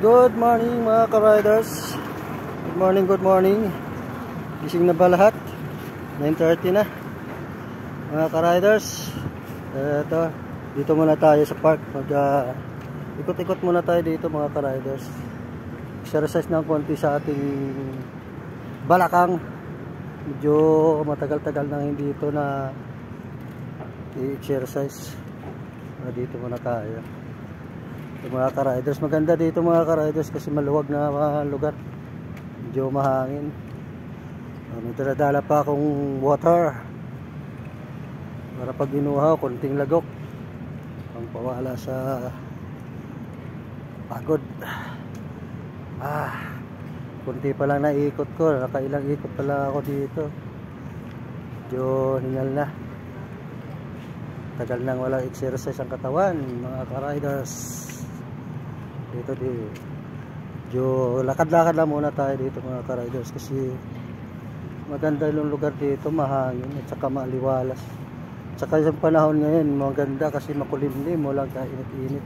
Good morning mga ka-riders. Good morning. Gising na ba lahat? 9:30 na. Mga ka-riders, dito muna tayo sa park. Ikot-ikot muna tayo dito mga ka-riders. Exercise ng konti sa ating balakang. Medyo matagal-tagal nang hindi ito na i-exercise. Dito muna tayo. Mga ka-riders, maganda dito mga ka-riders kasi maluwag na lugar, medyo mahangin. May daladala pa akong water para pag inuhaw, konting lagok pang pawala sa pagod. Konti pa lang naikot ko, nakailang ikot pala ako dito, medyo hingal na. Tagal nang wala exercise ang katawan mga ka-riders. Dito lakad-lakad lang muna tayo dito mga ka-riders kasi maganda yung lugar dito, mahangin at saka maliwalas. Saka yung panahon ngayon maganda kasi makulimlim, walang kainit-init.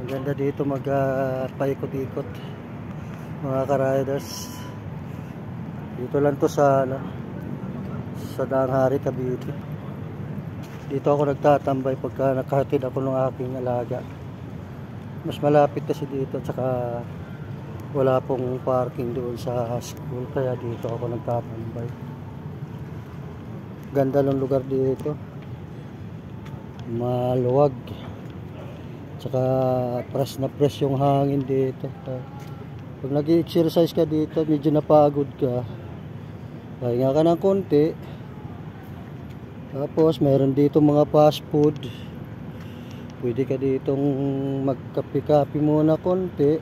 Maganda dito magpaikot-ikot mga ka-riders. Dito lang to sa Daang Hari, Cavite. Dito ako nagtatambay pagka nakahatid ako ng aking alaga. Mas malapit kasi dito, tsaka wala pong parking doon sa school, kaya dito ako nagtatambay. Ganda ng lugar dito, maluwag, tsaka fresh na fresh yung hangin dito. Pag nag-exercise ka dito, medyo napagod ka, pahinga ka ng konti. Tapos meron dito mga fast food, pwede ka ditong magkape-kape muna konti.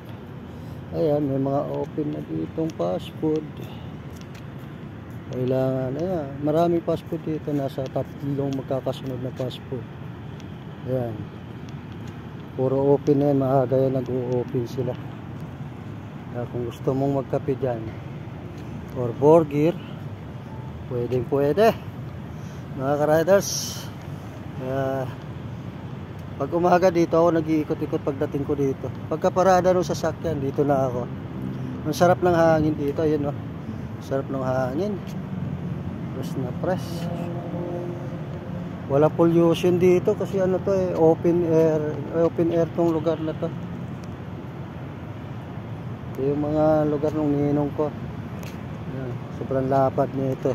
Ayan, may mga open na ditong fast food. Kailangan, ayan, maraming fast food dito, nasa 3 magkakasunod na fast food. Ayan, puro open na yan, maaga yan nag-o-open sila. Kung gusto mong magkape dyan or burger, pwede mga ka-riders. Pag umaga dito ako nag-iikot-ikot pagdating ko dito. Pagka parada ng sasakyan, dito na ako. Ang sarap ng hangin dito, ayun oh. Sarap ng hangin. Fresh na fresh. Wala pollution dito kasi ano to open air tong lugar na to. Ito yung mga lugar ng ninong ko. Ayan, sobrang lapad nito.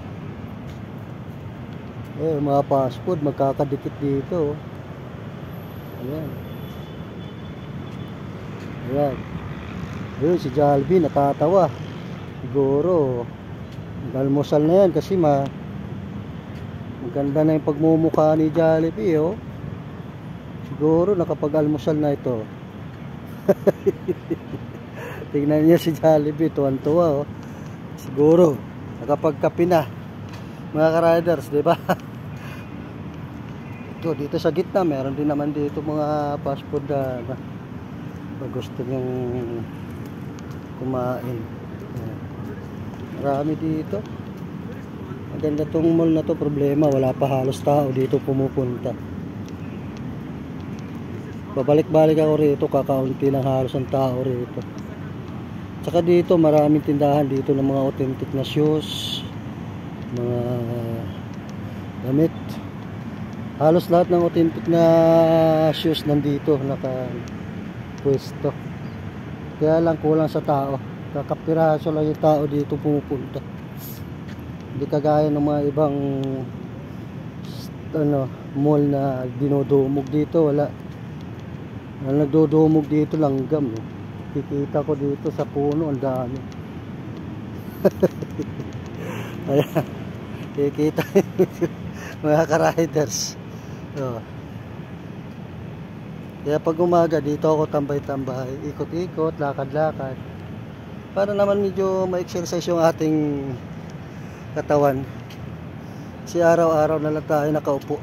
Mga fast food magkakadikit dito. Ayan. Ayun si Jollibee natatawa. Siguro almusal na yan kasi maganda na yung pagmumukha ni Jollibee oh. Siguro nakapag-almusal na ito. Tingnan niyo si Jollibee, tuwan-tuwa oh. Siguro nakapagkape na mga ka-riders, di ba? Dito sa gitna meron din naman dito mga fast food na pag gusto nyong kumain. Marami dito. Maganda tong mall na to, problema wala pa halos tao dito pumupunta. Pabalik-balik ako rito, kakaunti lang halos ang tao rito. Tsaka dito maraming tindahan dito ng mga authentic na shoes, mga damit. Halos lahat ng authentic na shoes nandito nakapwesto. Kaya lang kulang sa tao. Kakapiraso lang yung tao dito pumupunta. Hindi kagaya ng mga ibang mall na dinodumog dito. Wala. Ang nagdodumog dito langgam. Kikita ko dito sa puno, ang dami. Ayan. Kikita mga ka-riders. Kaya pag umaga dito ako tambay-tambay, ikot-ikot, lakad-lakad, para naman medyo ma-exercise yung ating katawan. Kasi araw-araw na lang tayo nakaupo,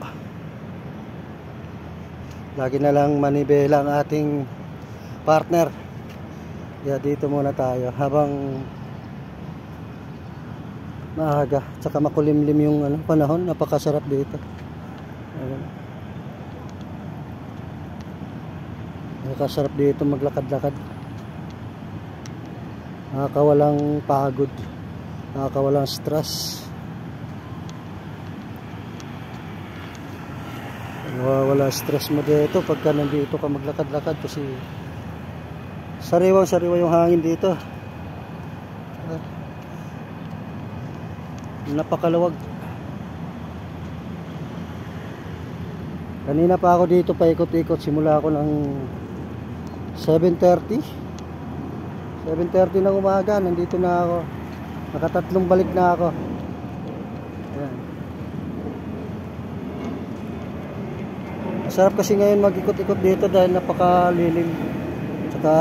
lagi na lang manibela ang ating partner. Kaya dito muna tayo habang maaga, tsaka makulimlim yung panahon. Napakasarap dito. Ayan. Nakakasarap dito maglakad-lakad. Nakakawalang pagod, nakakawalang stress. Wala stress mo dito pagka nandito ka maglakad-lakad kasi sariwang-sariwa yung hangin dito. Napakalawag. Kanina pa ako dito paikot-ikot, simula ako ng 7:30 ng umaga, nandito na ako. Nakatatlong balik na ako. Ayan. Masarap kasi ngayon mag-ikot-ikot dito dahil napakalilim. Tsaka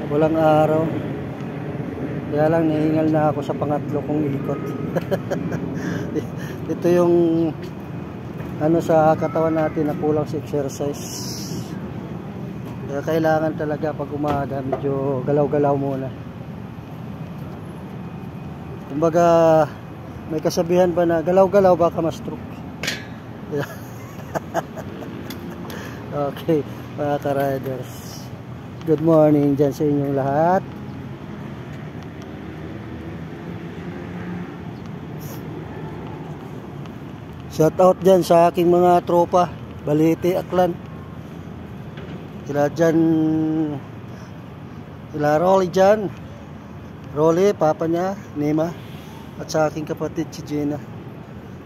walang araw. Kaya lang nahingal na ako sa pangatlo kong ikot. Ito yung ano sa katawan natin na kulang sa exercise. Kaya kailangan talaga pag umaga medyo galaw-galaw muna. Kumbaga may kasabihan ba na galaw-galaw baka ma-stroke. Okay, mga ka-riders, good morning dyan sa inyong lahat. Shout out dyan sa aking mga tropa Balete, Aklan. Sila dyan, sila Rolly dyan, Rolly, papa niya, Nima, at sa aking kapatid si Gina,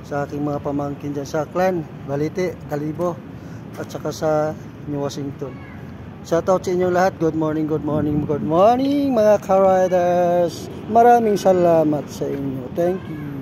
sa aking mga pamangkin dyan sa Aklan, Balete, Kalibo, at saka sa New Washington. Shout out sa inyong lahat. Good morning, good morning, good morning mga ka-riders. Maraming salamat sa inyo. Thank you.